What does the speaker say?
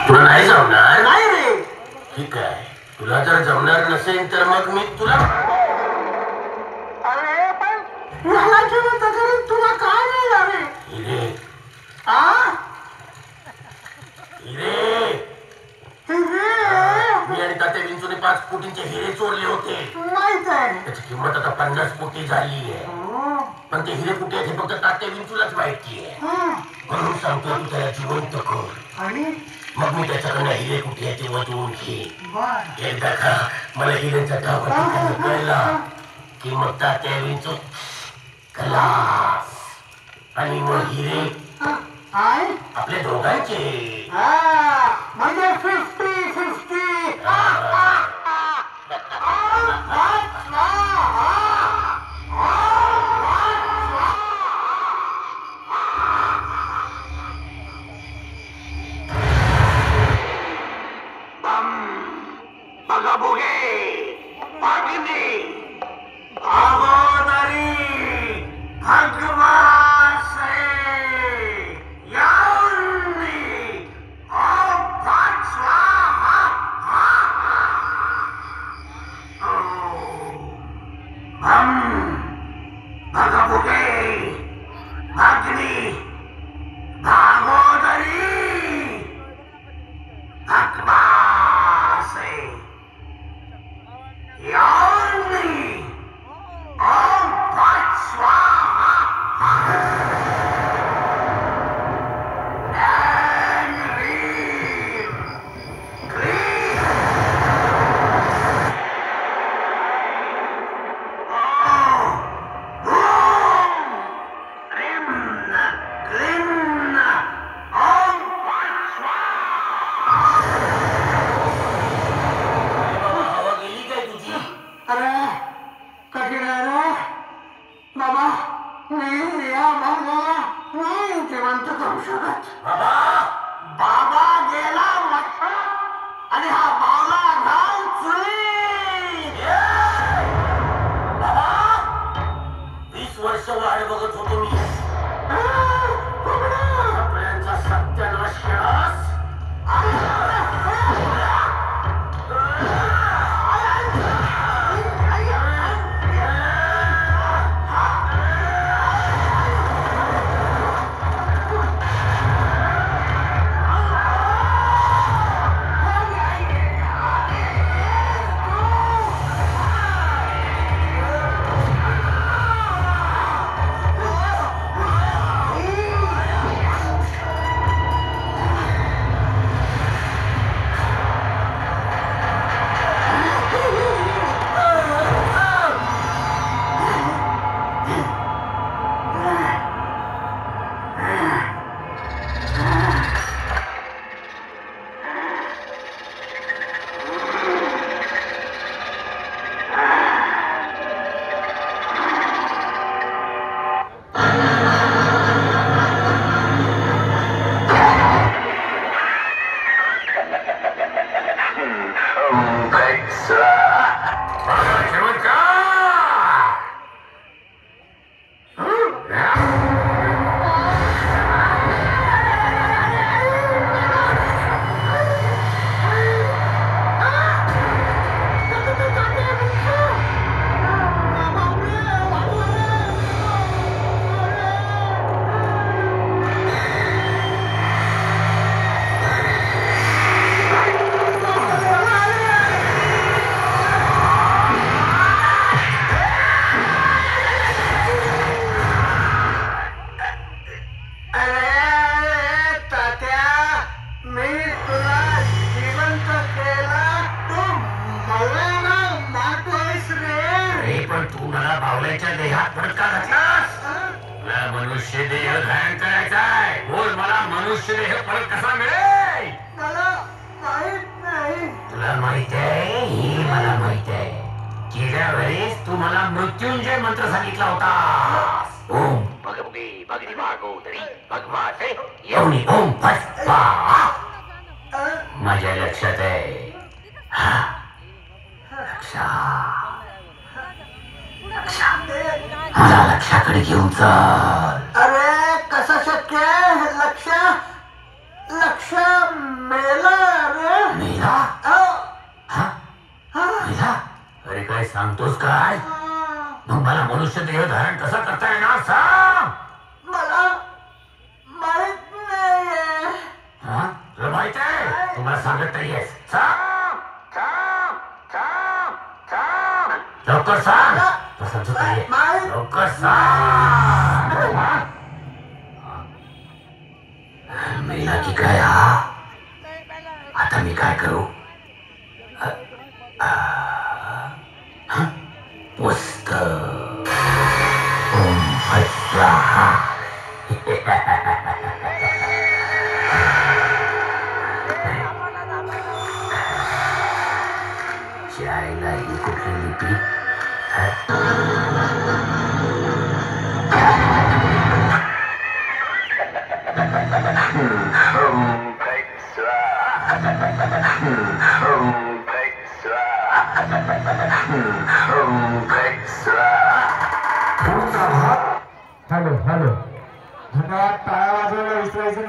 तुला नाही जमणार? नाही रे. ठीक आहे, तुला जर जमणार नसेल तर मग मी तुला अरे पण मला जिवंत करून तुला काय मिळणार रे? हिरे आ? हिरे हिरे? मी आणि तात्या विंचूने 5 कोटींचे हिरे चोरले होते. माहित आहे. त्याची किंमत आता 50 कोटी झाली आहे. पण ते हिरे कुठे आहेत हे फक्त तात्या विंचूलाच माहिती आहे. म्हणून सांगतो तू त्याला जिवंत कर आणि मग मी त्याच्याकडनं हिरे कुठे आहे ते वाचवून घे. बर. एकदा का मला हिरेचा डाव कळला की मग तात्या विंचू खलास. आणि मग हिरे काय? आपल्या दोघांचे. म्हणजे 50-50. बघा बोगे पाटील अगोदरी भगवान से यावनी ओम भट स्वाहा. हम बघा बोगे अग्नि भागोदरी भगवान से यावनी ओम भट स्वाहा. अरे कठीण आहे रे बाबा. मी या बाबाला नाही जिवंत करू शकत. बाबा गेला मठ आणि हा बावला घाल चुली. 20 वर्ष वाट बघत होतो मी. सगळ्यांचा सत्यानाश केलास. मनुष्य देह धारण करायचा आहे. बोल मला मनुष्य देह परत कसा मिळेल? मला माहित नाही. तुला माहित आहे? हे मला माहित आहे. गेल्या वेळेस तू मला मृत्युंजय मंत्र सांगितला होता. ओम भगवती भगनी भागोदरी भगवाते येऊनी ओम फट स्वाहा. माझ्या लक्षात आहे. मला लक्षाकडे घेऊन चल. अरे कसं शक्य आहे? लक्ष मेला सांगतोस काय? मग मला मनुष्य देह धारण कसं करता येणार सांग. मला माहित नाहीये. हा? तुला माहित आहे? तुम्हाला सांगत नाहीयेस. सांग सांग सांग सांग लवकर सांग. तो समजत नाहीये. लवकर सांग. हा? मेला की काय हा? आता मी काय करू? पुस्तक. ओम फट स्वाहा. जायला ही कुठली लिपी? हॅलो हॅलो धन्यवाद. टाळ्या वाजवायला विसरायचं